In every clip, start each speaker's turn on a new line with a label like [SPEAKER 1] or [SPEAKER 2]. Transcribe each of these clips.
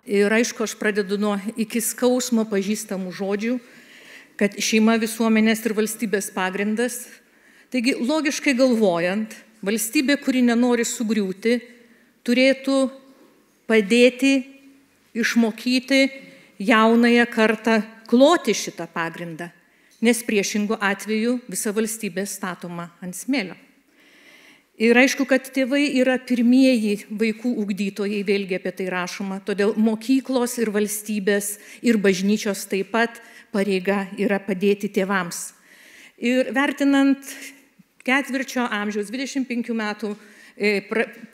[SPEAKER 1] Ir aišku, aš pradedu nuo iki skausmo pažįstamų žodžių, kad šeima visuomenės ir valstybės pagrindas. Taigi, logiškai galvojant, valstybė, kuri nenori sugriūti, turėtų padėti išmokyti jaunąją kartą kloti šitą pagrindą, nes priešingų atveju visa valstybė statoma ant smėlio. Ir aišku, kad tėvai yra pirmieji vaikų ugdytojai, vėlgi apie tai rašoma, todėl mokyklos ir valstybės ir bažnyčios taip pat pareiga yra padėti tėvams. Ir vertinant ketvirčio amžiaus, 25 metų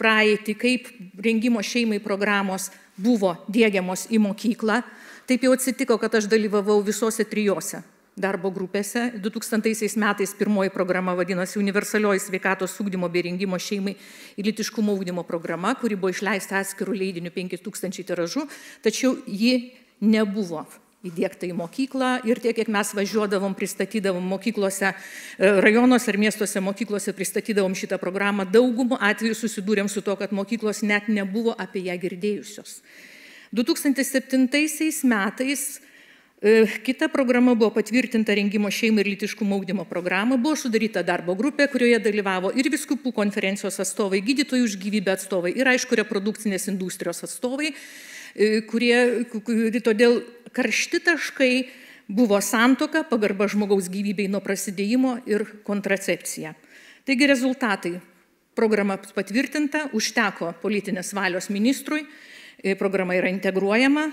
[SPEAKER 1] praeitį, kaip rengimo šeimai programos buvo diegiamos į mokyklą, taip jau atsitiko, kad aš dalyvavau visose 3 darbo grupėse. 2000 metais pirmoji programa vadinosi Universalioji sveikatos ugdymo bei rengimo šeimai ir lytiškumo ugdymo programa, kuri buvo išleista atskirų leidinių 5000 tiražų, tačiau ji nebuvo įdiegta į mokyklą ir tiek, kiek mes važiuodavom, pristatydavom mokyklose, rajonuose ar miestuose mokyklose pristatydavom šitą programą, daugumą atvejų susidūrėm su to, kad mokyklos net nebuvo apie ją girdėjusios. 2007 metais kita programa buvo patvirtinta rengimo šeimai ir lytiškumo ugdymo programa, buvo sudaryta darbo grupė, kurioje dalyvavo ir vyskupų konferencijos atstovai, gydytojų už gyvybę atstovai ir aišku reprodukcinės industrijos atstovai, todėl karšti taškai buvo santuoka, pagarba žmogaus gyvybei nuo prasidėjimo ir kontracepcija. Taigi rezultatai. Programa patvirtinta, užteko politinės valios ministrui, programa yra integruojama,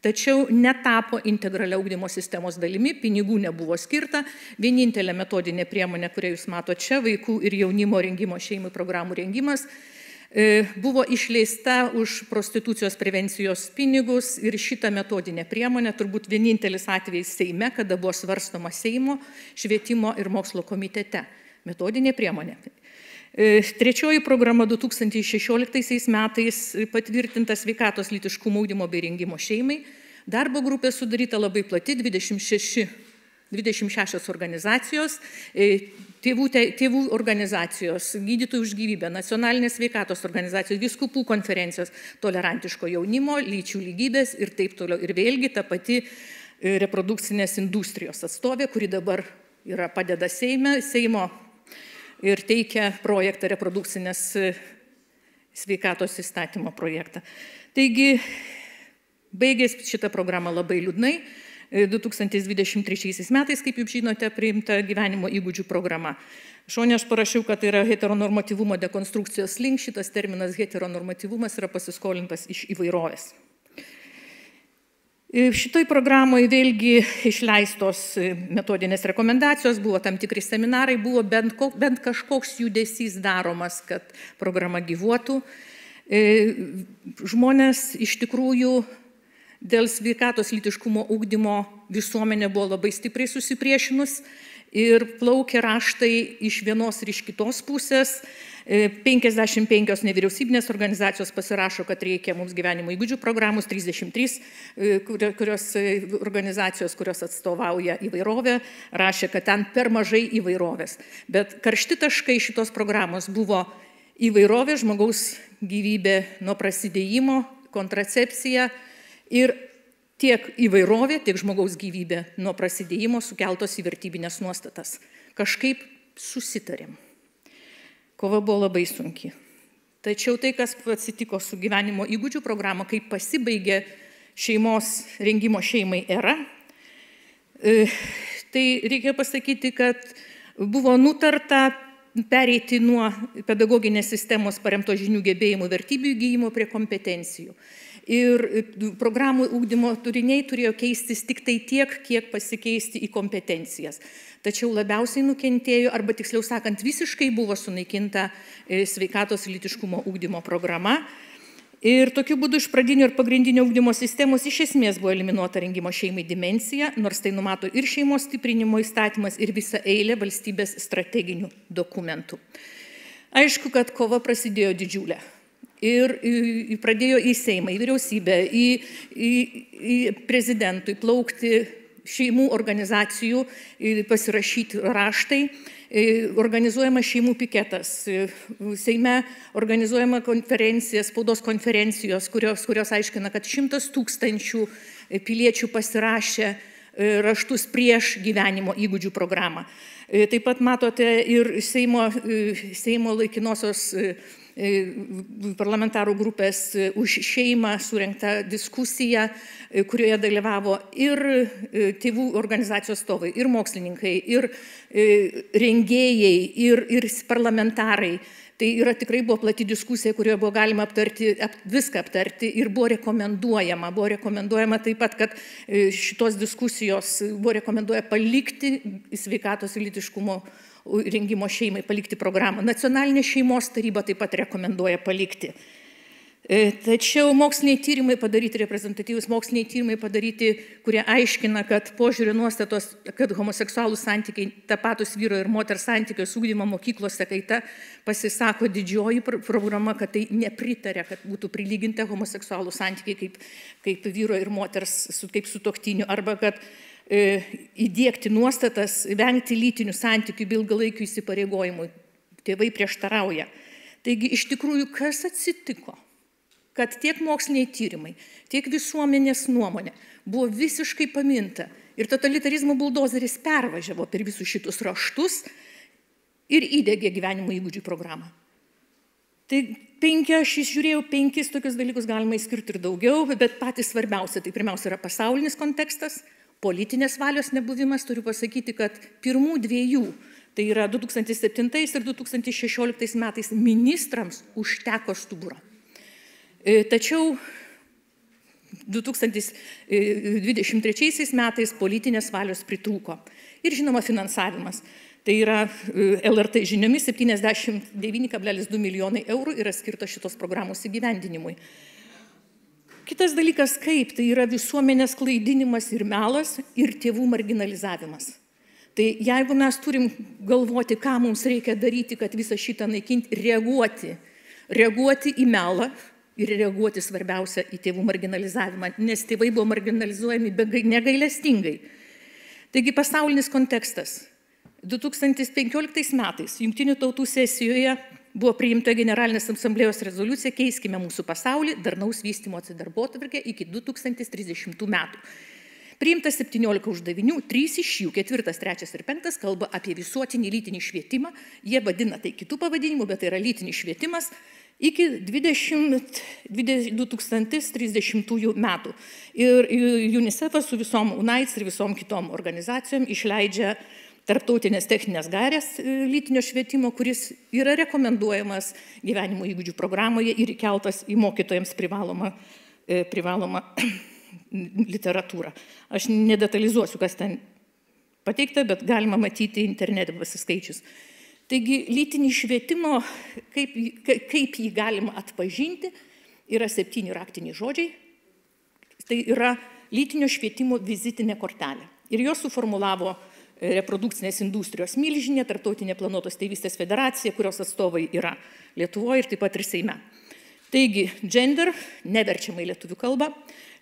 [SPEAKER 1] tačiau netapo integralia ugdymo sistemos dalimi, pinigų nebuvo skirta, vienintelė metodinė priemonė, kurią jūs matote čia, vaikų ir jaunimo rengimo šeimai programų rengimas, buvo išleista už prostitucijos prevencijos pinigus ir šitą metodinę priemonę, turbūt vienintelis atvejis Seime, kada buvo svarstoma Seimo švietimo ir mokslo komitete. Metodinė priemonė. Trečioji programa 2016 metais patvirtinta sveikatos lytiškumo ugdymo bei rengimo šeimai. Darbo grupė sudaryta labai plati, 26 organizacijos, tėvų organizacijos, gydytojų už gyvybę, nacionalinės sveikatos organizacijos, vyskupų konferencijos, tolerantiško jaunimo, lyčių lygybės ir taip toliau. Ir vėlgi ta pati reprodukcinės industrijos atstovė, kuri dabar padeda Seimo ir teikia projektą reprodukcinės sveikatos įstatymo projektą. Taigi, baigės šitą programą labai liūdnai. 2023 metais, kaip jūs žinote, priimta gyvenimo įgūdžių programa. Šone aš parašiau, kad tai yra heteronormatyvumo dekonstrukcijos link. Šitas terminas heteronormatyvumas yra pasiskolintas iš įvairovės. Šitoj programoje vėlgi išleistos metodinės rekomendacijos, buvo tam tikri seminarai, buvo bent kažkoks judesys daromas, kad programa gyvuotų. Žmonės iš tikrųjų dėl sveikatos lytiškumo ugdymo visuomenė buvo labai stipriai susipriešinus ir plaukė raštai iš vienos ir iš kitos pusės. 55 nevyriausybinės organizacijos pasirašo, kad reikia mums gyvenimo įgūdžių programos, 33 organizacijos, kurios atstovauja įvairovę, rašė, kad ten per mažai įvairovės. Bet karšti taškai šitos programos buvo įvairovė, žmogaus gyvybė nuo prasidėjimo, kontracepcija ir tiek įvairovė, tiek žmogaus gyvybė nuo prasidėjimo sukeltos į vertybinės nuostatas. Kažkaip susitarėm. Kova buvo labai sunki. Tačiau tai, kas atsitiko su gyvenimo įgūdžių programa, kai pasibaigė šeimos rengimo šeimai era, tai reikia pasakyti, kad buvo nutarta pereiti nuo pedagoginės sistemos paremto žinių gebėjimų vertybių įgyjimo prie kompetencijų. Ir programų ugdymo turiniai turėjo keistis tik tai tiek, kiek pasikeisti į kompetencijas. Tačiau labiausiai nukentėjo, arba tiksliau sakant, visiškai buvo sunaikinta sveikatos lytiškumo ugdymo programa. Ir tokiu būdu iš pradinio ir pagrindinio ugdymo sistemos iš esmės buvo eliminuota rengimo šeimai dimensija, nors tai numato ir šeimos stiprinimo įstatymas, ir visa eilė valstybės strateginių dokumentų. Aišku, kad kova prasidėjo didžiulė. Ir pradėjo į Seimą, į vyriausybę, į prezidentui plaukti šeimų organizacijų pasirašyti raštai, organizuojamas šeimų piketas, Seime organizuojama konferencija, spaudos konferencijos, kurios aiškina, kad 100 000 piliečių pasirašė raštus prieš gyvenimo įgūdžių programą. Taip pat matote ir Seimo laikinosios parlamentarų grupės už šeimą surengtą diskusiją, kurioje dalyvavo ir tėvų organizacijos atstovai, ir mokslininkai, ir rengėjai, ir parlamentarai. Tai tikrai buvo plati diskusija, kurioje buvo galima viską aptarti ir buvo rekomenduojama taip pat, kad šitos diskusijos buvo rekomenduoja palikti sveikatos ir lytiškumo rengimo šeimai, palikti programą. Nacionalinė šeimos taryba taip pat rekomenduoja palikti. Tačiau moksliniai tyrimai padaryti, reprezentatyvūs moksliniai tyrimai padaryti, kurie aiškina, kad požiūrio nuostatos, kad homoseksualų santykiai, tapatus vyro ir moters santykios ūkdymo mokyklose kaita, pasisako didžioji programa, kad tai nepritarė, kad būtų prilyginta homoseksualų santykiai kaip vyro ir moters, kaip sutuoktinių, arba kad įdiegti nuostatas, vengti lytinių santykių bei ilgalaikių įsipareigojimų. Tėvai prieštarauja. Taigi, iš tikrųjų, kas atsitiko? Kad tiek moksliniai tyrimai, tiek visuomenės nuomonė buvo visiškai paminta ir totalitarizmo buldozeris pervažiavo per visus šitus raštus ir įdegė gyvenimo įgūdžių programą. Tai aš žiūrėjau 5 tokius dalykus, galima įskirti ir daugiau, bet patys svarbiausia, tai pirmiausia yra pasaulinis kontekstas, politinės valios nebuvimas, turiu pasakyti, kad pirmų 2, tai yra 2007 ir 2016 metais ministrams užteko stuburo. Tačiau 2023 metais politinės valios pritrūko. Ir žinoma finansavimas. Tai yra LRT žiniomis 79,2 milijonai eurų yra skirta šitos programos įgyvendinimui. Kitas dalykas kaip, tai yra visuomenės klaidinimas ir melas ir tėvų marginalizavimas. Tai jeigu mes turim galvoti, ką mums reikia daryti, kad visą šitą naikinti, reaguoti į melą ir reaguoti svarbiausia į tėvų marginalizavimą, nes tėvai buvo marginalizuojami negailestingai. Taigi pasaulinis kontekstas. 2015 metais Jungtinių tautų sesijoje buvo priimta Generalinės asamblėjos rezoliucija Keiskime mūsų pasaulį, darnaus vystymosi darbotvarkė iki 2030 metų. Priimta 17 uždavinių, 3 iš jų, 4, 3 ir 5, kalba apie visuotinį lytinį švietimą. Jie vadina tai kitų pavadinimų, bet tai yra lytinis švietimas iki 2030 metų. Ir UNICEF'as su visom UNAIDS ir visom kitom organizacijom išleidžia tarptautinės techninės gairės lytinio švietimo, kuris yra rekomenduojamas gyvenimo įgūdžių programoje ir įkeltas į mokytojams privalomą literatūrą. Aš nedetalizuosiu, kas ten pateikta, bet galima matyti internete pasiskaičius. Taigi, lytinį švietimo, kaip jį galima atpažinti, yra 7 raktiniai žodžiai. Tai yra lytinio švietimo vizitinė kortelė. Ir jos suformulavo reprodukcinės industrijos milžinė, Tarptautinė planuotos tėvystės federacija, kurios atstovai yra Lietuvoje ir taip pat ir Seime. Taigi, gender, neverčiama į lietuvių kalbą,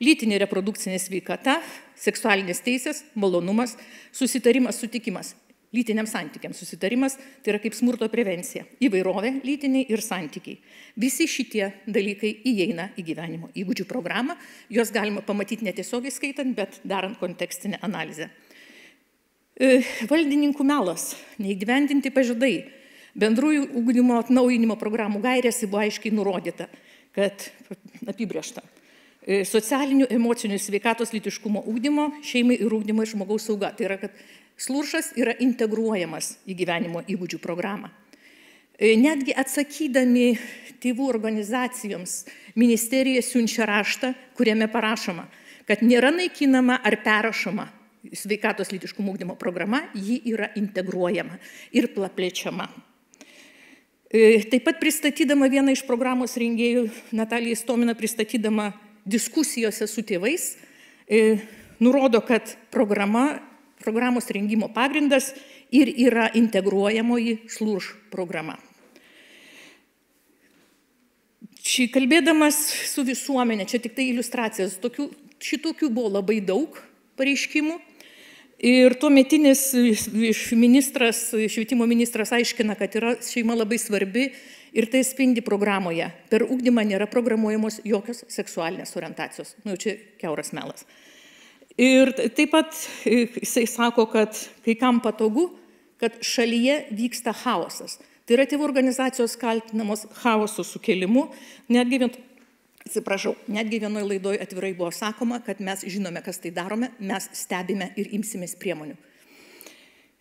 [SPEAKER 1] lytinė reprodukcinė sveikata, seksualinės teisės, malonumas, susitarimas, sutikimas, lytiniams santykiams susitarimas, tai yra kaip smurto prevencija, įvairovė, lytiniai ir santykiai. Visi šitie dalykai įeina į gyvenimo įgūdžių programą, juos galima pamatyti netiesiogiai skaitant, bet darant kontekstinę analizę. Valdininkų melas, neįgyvendinti pažadai, bendrųjų ugdymo atnaujinimo programų gairėse buvo aiškiai nurodyta, kad apibrėžta socialinių, emocinių sveikatos lytiškumo ugdymo, šeimai ir ugdymo ir žmogaus sauga. Tai yra, kad sluršas yra integruojamas į gyvenimo įgūdžių programą. Netgi atsakydami tėvų organizacijoms, ministerija siunčia raštą, kuriame parašoma, kad nėra naikinama ar perrašoma sveikatos lytiškumo ugdymo programa, ji yra integruojama ir plėčiama. Taip pat pristatydama vieną iš programos rengėjų, Natalija Istomina, pristatydama diskusijose su tėvais, nurodo, kad programos rengimo pagrindas ir yra integruojamoji slurš programa. Kalbėdamas su visuomenė, čia tik tai iliustracijas, šitokių buvo labai daug pareiškimų. Ir tuometinis švietimo ministras aiškina, kad yra šeima labai svarbi ir tai spindi programoje. Per ugdymą nėra programuojamos jokios seksualinės orientacijos. Čia kiauras melas. Ir taip pat jisai sako, kad kai kam patogu, kad šalyje vyksta chaosas. Tai yra tėvų organizacijos kaltinamos chaoso sukėlimu. Netgi vienoje laidoje atvirai buvo sakoma, kad mes žinome, kas tai darome, mes stebime ir imsimės priemonių.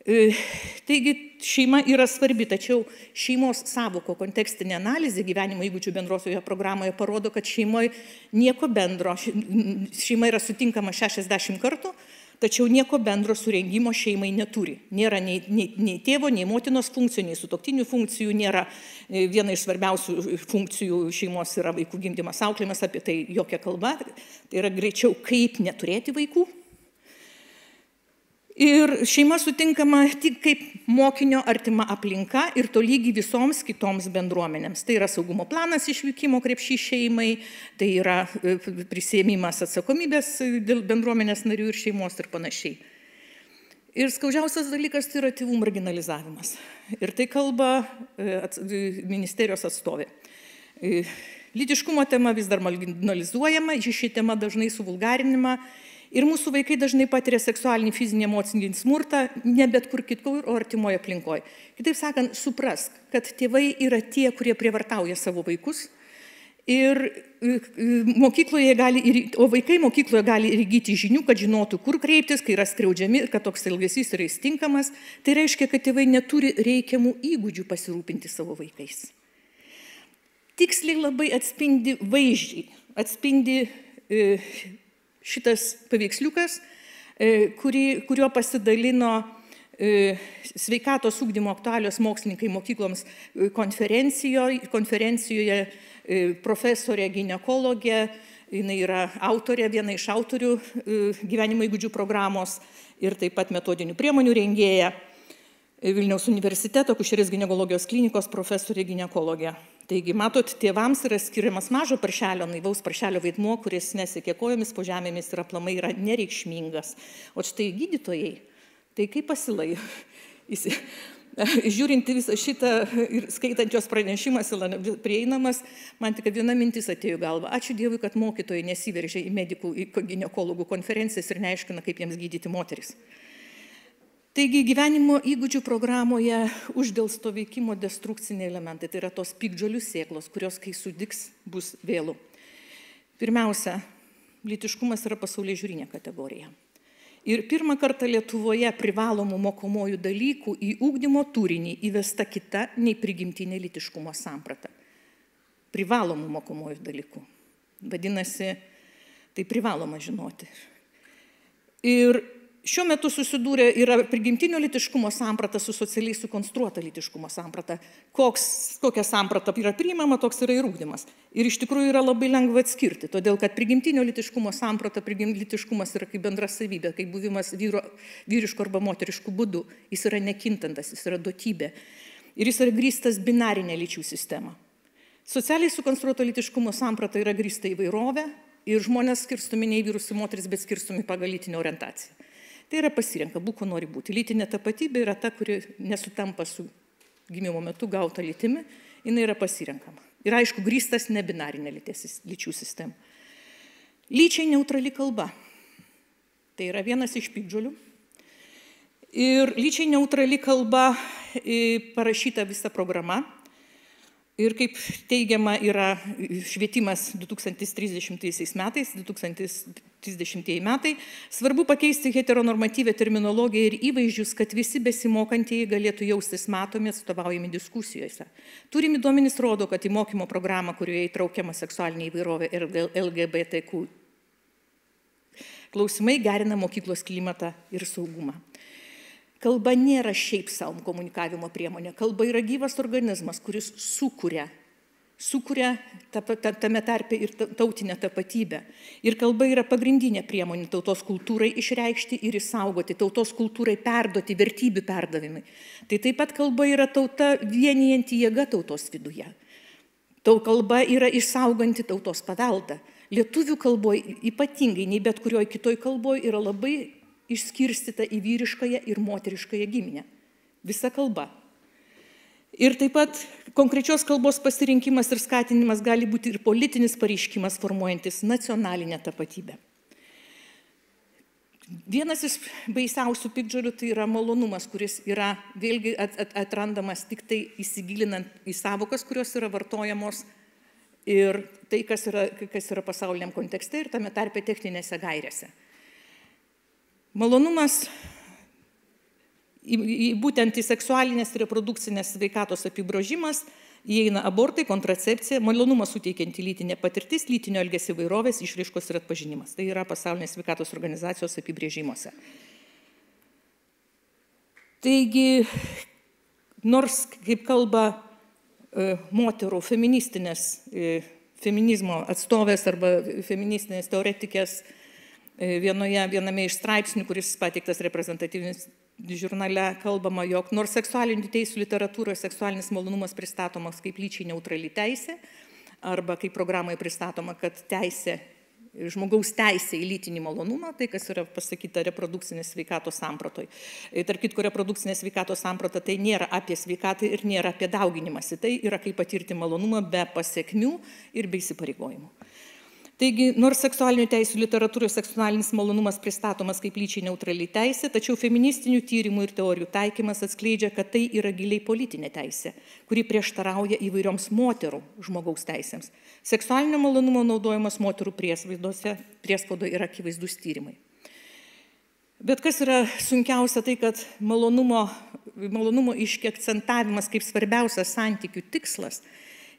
[SPEAKER 1] Taigi šeima yra svarbi, tačiau šeimos sąvoko kontekstinė analizė gyvenimo įgūdžių bendrosioje programoje parodo, kad šeimoje nieko bendro, šeima yra sutinkama 60 kartų, tačiau nieko bendro su rengimo šeimai neturi. Nėra nei tėvo, nei motinos funkcijų, nei sutuoktinių funkcijų, nėra viena iš svarbiausių funkcijų šeimos yra vaikų gimdymas, auklėjimas, apie tai jokia kalba. Tai yra greičiau kaip neturėti vaikų. Ir šeima sutinkama tik kaip mokinio artima aplinka ir tolygiai visoms kitoms bendruomenėms. Tai yra saugumo planas išvykimo krepšį šeimai, tai yra prisiėmimas atsakomybės dėl bendruomenės narių ir šeimos ir panašiai. Ir skaudžiausias dalykas tai yra tėvų marginalizavimas. Ir tai kalba ministerijos atstovė. Lytiškumo tema vis dar marginalizuojama, ši tema dažnai suvulgarinima. Ir mūsų vaikai dažnai patiria seksualinį, fizinį, emocinį smurtą, ne bet kur kitkur, o artimoje aplinkoje. Kitaip sakant, suprask, kad tėvai yra tie, kurie prievartauja savo vaikus, o vaikai mokykloje gali ir įgyti žinių, kad žinotų, kur kreiptis, kai yra skriaudžiami ir kad toks elgesys yra įstinkamas. Tai reiškia, kad tėvai neturi reikiamų įgūdžių pasirūpinti savo vaikais. Tiksliai labai atspindi vaizdžiai, atspindi šitas paveiksliukas, kuriuo pasidalino sveikatos ugdymo aktualios mokslininkai mokykloms konferencijoje profesorė ginekologė, jinai yra autorė, viena iš autorių gyvenimo įgūdžių programos ir taip pat metodinių priemonių rengėja. Vilniaus universiteto akušerės ginekologijos klinikos profesorė ginekologė. Taigi, matot, tėvams yra skiriamas mažo paršelio, naivaus paršelio vaidmuo, kuris nesiekė kojomis po žemėmis ir aplamai yra nereikšmingas. O štai gydytojai, tai kaip pasilai. Žiūrint visą šitą ir skaitant jos pranešimas prieinamas, man tik viena mintis atėjo galva. Ačiū Dievui, kad mokytojai nesiveržia į medikų, į ginekologų konferencijas ir neaiškina, kaip jiems gydyti moteris. Taigi gyvenimo įgūdžių programoje uždelsto veikimo destrukciniai elementai, tai yra tos piktžolių sėklos, kurios kai sudigs bus vėlu. Pirmiausia, lytiškumas yra pasaulyje žiūrinė kategorija. Ir pirmą kartą Lietuvoje privalomų mokomojų dalykų į ugdymo turinį įvesta kita nei prigimtinė lytiškumo samprata. Privalomų mokomojų dalykų. Vadinasi, tai privaloma žinoti. Ir šiuo metu susidūrė yra prigimtinio lytiškumo samprata su socialiai sukonstruota lytiškumo samprata. Kokia samprata yra priimama, toks yra ir ugdymas. Ir iš tikrųjų yra labai lengva atskirti, todėl kad prigimtinio lytiškumo samprata, lytiškumas yra kaip bendra savybė, kaip buvimas vyriško arba moteriškų būdų. Jis yra nekintantas, jis yra duotybė. Ir jis yra grįstas binarinė lyčių sistema. Socialiai sukonstruota lytiškumo samprata yra grįsta įvairovė ir žmonės skirstomi ne į vyrus ir moteris, bet skirstomi pagal lytinę orientaciją. Tai yra pasirenka, būko nori būti. Lytinė tapatybė yra ta, kuri nesutampa su gimimo metu gauta lytimi, jinai yra pasirenkama. Ir aišku, grįstas nebinarinė lyčių sistema. Lyčiai neutrali kalba. Tai yra vienas iš piktžolių. Ir lyčiai neutrali kalba parašyta visa programa. Ir kaip teigiama yra švietimas 2030 metais, 2030 metai, svarbu pakeisti heteronormatyvę terminologiją ir įvaizdžius, kad visi besimokantieji galėtų jaustis matomi, atstovaujami diskusijose. Turimi duomenys rodo, kad į mokymo programą, kurioje įtraukiama seksualinė įvairovė ir LGBTQ klausimai, gerina mokyklos klimatą ir saugumą. Kalba nėra šiaip savo komunikavimo priemonė. Kalba yra gyvas organizmas, kuris sukuria tame tarpe ir tautinę tapatybę. Ir kalba yra pagrindinė priemonė tautos kultūrai išreikšti ir išsaugoti, tautos kultūrai perduoti, vertybių perdavimai. Tai taip pat kalba yra tauta vienijanti jėga tautos viduje. Kalba yra išsauganti tautos paveldą. Lietuvių kalboje ypatingai, nei bet kurioje kitoje kalboje yra labai išskirstyta į vyriškąją ir moteriškąją giminę. Visa kalba. Ir taip pat konkrečios kalbos pasirinkimas ir skatinimas gali būti ir politinis pareiškimas formuojantis nacionalinę tapatybę. Vienas iš baisiausių piktžolių tai yra malonumas, kuris yra vėlgi atrandamas tik tai įsigilinant į savokas, kurios yra vartojamos ir tai, kas yra pasauliniam kontekste ir tame tarpe techninėse gairėse. Malonumas būtent į seksualinės ir reprodukcinės sveikatos apibrėžimas įeina abortai, kontracepcija, malonumą suteikianti lytinė patirtis, lytinio elgesio įvairovės, išraiškos ir atpažinimas. Tai yra pasaulinės sveikatos organizacijos apibrėžimuose. Taigi, nors, kaip kalba moterų feminizmo atstovės arba feministinės teoretikės viename iš straipsnių, kuris pateiktas reprezentatyvinis žurnale, kalbama, jog nors seksualinių teisių literatūroje seksualinis malonumas pristatomas kaip lyčiai neutrali teisė, arba kaip programai pristatoma, kad žmogaus teisė į lytinį malonumą, tai kas yra pasakyta reprodukcinės sveikatos sampratoj. Tarp kitko, reprodukcinės sveikatos samprata tai nėra apie sveikatą ir nėra apie dauginimąsi, tai yra kaip patirti malonumą be pasekmių ir be įsipareigojimų. Taigi, nors seksualinių teisių literatūroje seksualinis malonumas pristatomas kaip lyčiai neutrali teisė, tačiau feministinių tyrimų ir teorijų taikymas atskleidžia, kad tai yra giliai politinė teisė, kuri prieštarauja įvairioms moterų žmogaus teisėms. Seksualinio malonumo naudojimas moterų priespaudoje yra akivaizdus tyrimai. Bet kas yra sunkiausia, tai kad malonumo išakcentavimas kaip svarbiausias santykių tikslas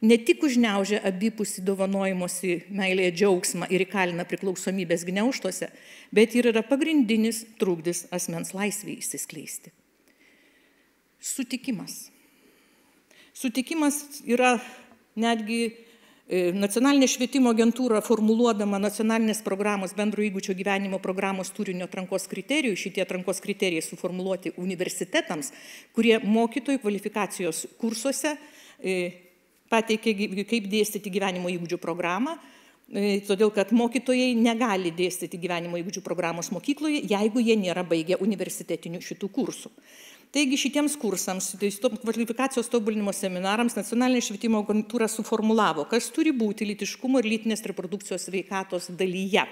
[SPEAKER 1] ne tik užgniaužia abipusį dovanojimosi meilėje džiaugsmą ir įkalina priklausomybės gniaužtuose, bet ir yra pagrindinis trukdis asmens laisvei išsiskleisti. Sutikimas. Sutikimas yra netgi nacionalinė švietimo agentūra formuluodama nacionalinės programos bendro įgūdžio gyvenimo programos turinio atrankos kriterijų, šitie atrankos kriterijai suformuluoti universitetams, kurie mokytojų kvalifikacijos kursuose pateikė, kaip dėstyti gyvenimo įgūdžių programą, todėl kad mokytojai negali dėstyti gyvenimo įgūdžių programos mokykloje, jeigu jie nėra baigę universitetinių šitų kursų. Taigi šitiems kursams, kvalifikacijos tobulinimo seminarams, nacionalinė švietimo agentūra suformulavo, kas turi būti lytiškumo ir lytinės reprodukcijos sveikatos dalyje.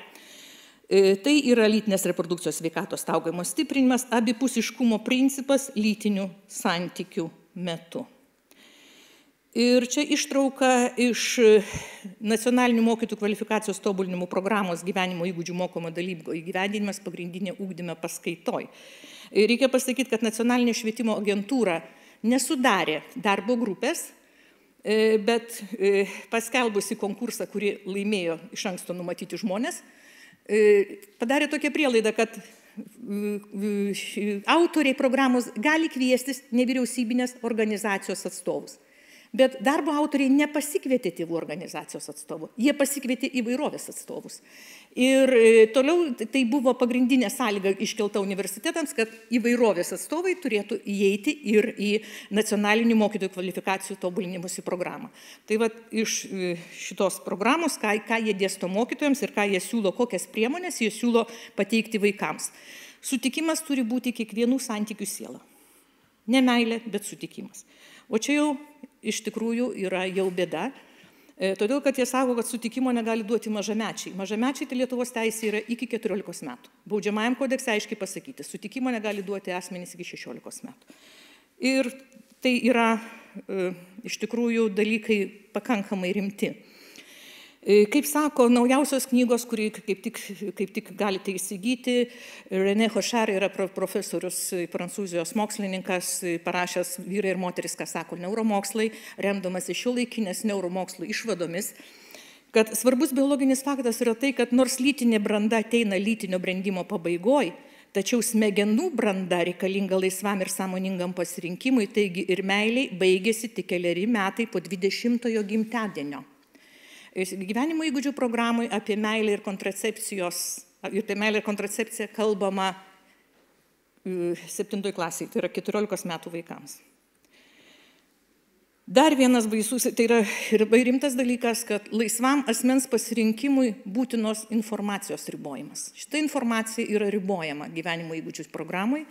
[SPEAKER 1] Tai yra lytinės reprodukcijos sveikatos saugojimo stiprinimas, abipusiškumo principas lytinių santykių metu. Ir čia ištrauka iš nacionalinių mokytojų kvalifikacijos tobulinimo programos gyvenimo įgūdžių mokomo dalyko įgyvendinimas pagrindinė ugdyme paskaitoj. Reikia pasakyti, kad nacionalinė švietimo agentūra nesudarė darbo grupės, bet paskelbusi konkursą, kurį laimėjo iš anksto numatyti žmonės, padarė tokią prielaidą, kad autoriai programos gali kviestis nevyriausybinės organizacijos atstovus. Bet darbo autoriai nepasikvietė tėvų organizacijos atstovų, jie pasikvietė įvairovės atstovus. Ir toliau tai buvo pagrindinė sąlyga iškelta universitetams, kad įvairovės atstovai turėtų įeiti ir į nacionalinių mokytojų kvalifikacijų tobulinimosi programą. Tai va iš šitos programos, ką jie dėsto mokytojams ir ką jie siūlo, kokias priemonės jie siūlo pateikti vaikams. Sutikimas turi būti kiekvienų santykių siela. Ne meilė, bet sutikimas. O čia jau iš tikrųjų yra jau bėda, todėl kad jie sako, kad sutikimo negali duoti mažamečiai. Mažamečiai tai Lietuvos teisė yra iki 14 metų. Baudžiamajam kodekse aiškiai pasakyti, sutikimo negali duoti asmenys iki 16 metų. Ir tai yra iš tikrųjų dalykai pakankamai rimti. Kaip sako naujausios knygos, kurį kaip tik galite įsigyti, René Hochar yra profesorius, prancūzijos mokslininkas, parašęs Vyrai ir moteris, ką sako neuromokslai, remdamasi šiuolaikinės neuromokslų išvadomis, kad svarbus biologinis faktas yra tai, kad nors lytinė branda ateina lytinio brendimo pabaigoj, tačiau smegenų branda reikalinga laisvam ir sąmoningam pasirinkimui, taigi ir meiliai baigėsi tik 4 metai po 20-ojo gimtadienio. Gyvenimo įgūdžių programai apie meilę ir kontracepciją kalbama 7 klasėje, tai yra 14 metų vaikams. Dar vienas baisus, tai yra labai rimtas dalykas, kad laisvam asmens pasirinkimui būtinos informacijos ribojimas. Šita informacija yra ribojama gyvenimo įgūdžių programai.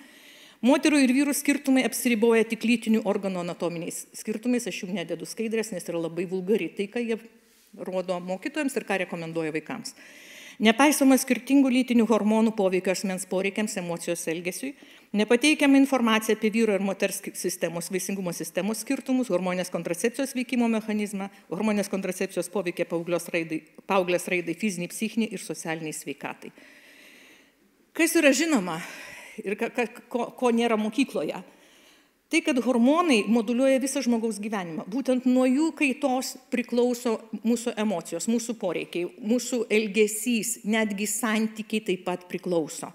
[SPEAKER 1] Moterų ir vyrų skirtumai apsiriboja tik lytinių organų anatominiais skirtumais, aš jų nededu skaidrės, nes yra labai vulgari tai, ką jie rodo mokytojams ir ką rekomenduoja vaikams. Nepaisoma skirtingų lytinių hormonų poveikio asmens poreikiams, emocijos elgesiui, nepateikiama informacija apie vyro ir moters sistemos, vaisingumo sistemos skirtumus, hormonės kontracepcijos veikimo mechanizmą, hormonės kontracepcijos poveikia paauglės raidai, fiziniai, psichiniai ir socialiniai sveikatai. Kas yra žinoma ir ko nėra mokykloje? Tai, kad hormonai moduliuoja visą žmogaus gyvenimą. Būtent nuo jų kaitos priklauso mūsų emocijos, mūsų poreikiai, mūsų elgesys, netgi santykiai taip pat priklauso.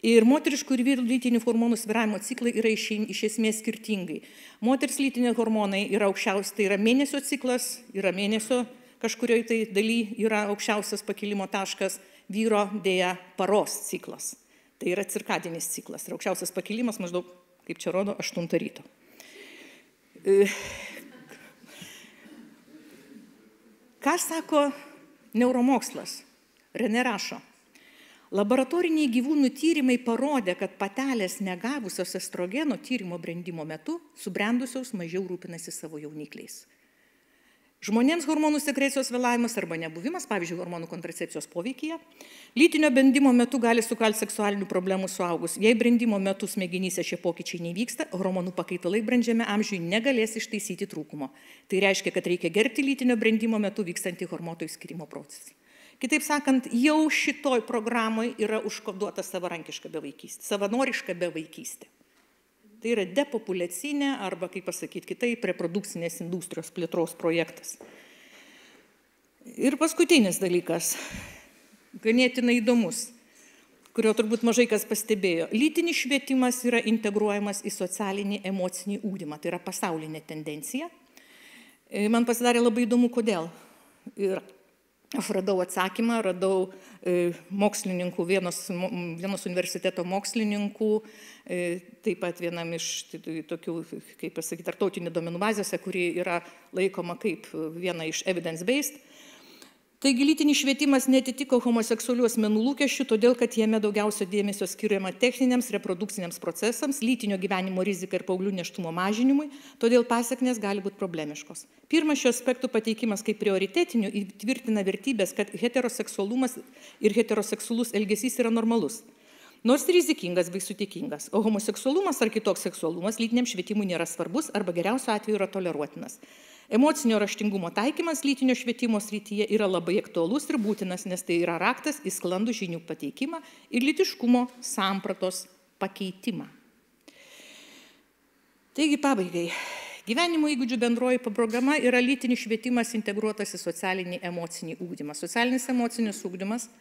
[SPEAKER 1] Ir moteriškų ir vyrų lytinių hormonų svyravimo ciklai yra iš esmės skirtingai. Moters lytiniai hormonai yra aukščiausias, tai yra mėnesio ciklas, yra mėnesio kažkurioje tai daly yra aukščiausias pakilimo taškas, vyro dėja paros ciklas. Tai yra cirkadinis ciklas ir aukščiausias pakilimas maždaug, kaip čia rodo, 8 ryto. Ką sako neuromokslas? Renė rašo. Laboratoriniai gyvūnų tyrimai parodė, kad patelės negavusios estrogeno tyrimo brendimo metu subrendusios mažiau rūpinasi savo jaunikliais. Žmonėms hormonų sekrecijos vėlavimas arba nebuvimas, pavyzdžiui, hormonų kontracepcijos poveikyje, lytinio brendimo metu gali sukelti seksualinių problemų suaugus. Jei brendimo metu smegenyse šie pokyčiai nevyksta, hormonų pakaitalai brandžiame amžiui negalės ištaisyti trūkumo. Tai reiškia, kad reikia gerbti lytinio brendimo metu vykstantį hormonų išskyrimo procesą. Kitaip sakant, jau šitoj programai yra užkoduota savarankiška bevaikystė, savanoriška bevaikystė. Tai yra depopuliacinė arba, kaip pasakyti kitaip, reprodukcinės industrijos plėtros projektas. Ir paskutinis dalykas, ganėtinai įdomus, kurio turbūt mažai kas pastebėjo. Lytinis švietimas yra integruojamas į socialinį emocinį ugdymą, tai yra pasaulinė tendencija. Man pasidarė labai įdomu, kodėl. Ir aš radau atsakymą, radau mokslininkų, vienos universiteto mokslininkų, taip pat vienam iš tokių, kaip pasakyti, tarptautinių duomenų bazėse, kuri yra laikoma kaip viena iš evidence-based. Taigi lytinis švietimas netitiko homoseksualių asmenų lūkesčių, todėl kad jame daugiausia dėmesio skiriama techniniams reprodukciniams procesams, lytinio gyvenimo rizika ir paauglių nėštumo mažinimui, todėl pasekmės gali būti problemiškos. Pirmas šių aspektų pateikimas kaip prioritetinių įtvirtina vertybės, kad heteroseksualumas ir heteroseksualus elgesys yra normalus. Nors rizikingas bei sutikingas, o homoseksualumas ar kitoks seksualumas lytiniam švietimui nėra svarbus arba geriausiu atveju yra toleruotinas. Emocinio raštingumo taikymas lytinio švietimo srityje yra labai aktualus ir būtinas, nes tai yra raktas į sklandų žinių pateikimą ir lytiškumo sampratos pakeitimą. Taigi pabaigai. Gyvenimo įgūdžių bendroji programa yra lytinis švietimas integruotas į socialinį emocinį ugdymą. Socialinis emocinis ugdymas,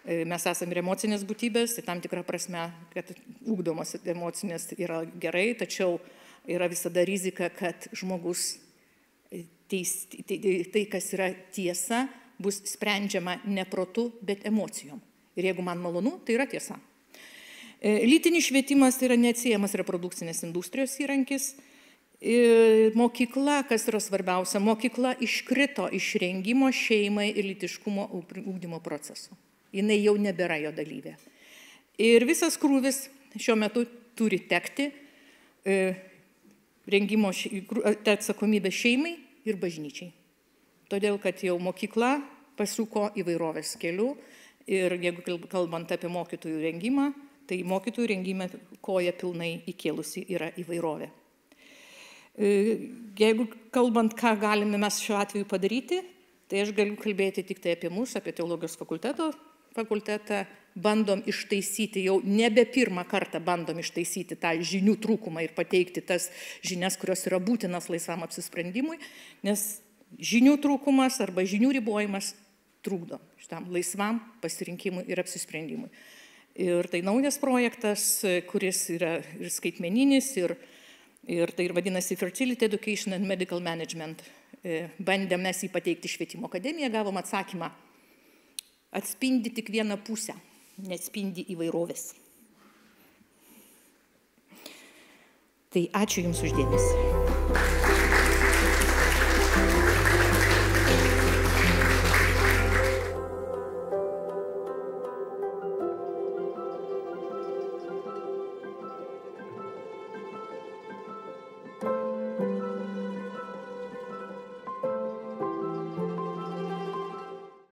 [SPEAKER 1] mes esame ir emocinės būtybės, tai tam tikrą prasme, kad ugdomos emocinės yra gerai, tačiau yra visada rizika, kad žmogus tai, kas yra tiesa, bus sprendžiama ne protu, bet emocijom. Ir jeigu man malonu, tai yra tiesa. Lytinis švietimas yra neatsiejamas reprodukcinės industrijos įrankis. Mokykla, kas yra svarbiausia, mokykla iškrito iš rengimo šeimai ir lytiškumo ugdymo procesų. Jinai jau nebėra jo dalyvė. Ir visas krūvis šiuo metu turi tekti rengimo atsakomybę šeimai ir bažnyčiai. Todėl, kad jau mokykla pasuko įvairovės keliu ir jeigu kalbant apie mokytojų rengimą, tai mokytojų rengime koja pilnai įkėlusi yra įvairovė. Jeigu kalbant, ką galime mes šiuo atveju padaryti, tai aš galiu kalbėti tik tai apie mūsų, apie teologijos fakultetą, bandom ištaisyti, jau nebe pirmą kartą bandom ištaisyti tą žinių trūkumą ir pateikti tas žinias, kurios yra būtinas laisvam apsisprendimui, nes žinių trūkumas arba žinių ribojimas trukdo šitam laisvam pasirinkimui ir apsisprendimui. Ir tai naujas projektas, kuris yra ir skaitmeninis, ir tai ir vadinasi Fertility Education and Medical Management. Bandėm mes jį pateikti Švietimo akademiją, gavom atsakymą, atspindi tik vieną pusę, neatspindi įvairovės. Tai ačiū Jums už dėmesį.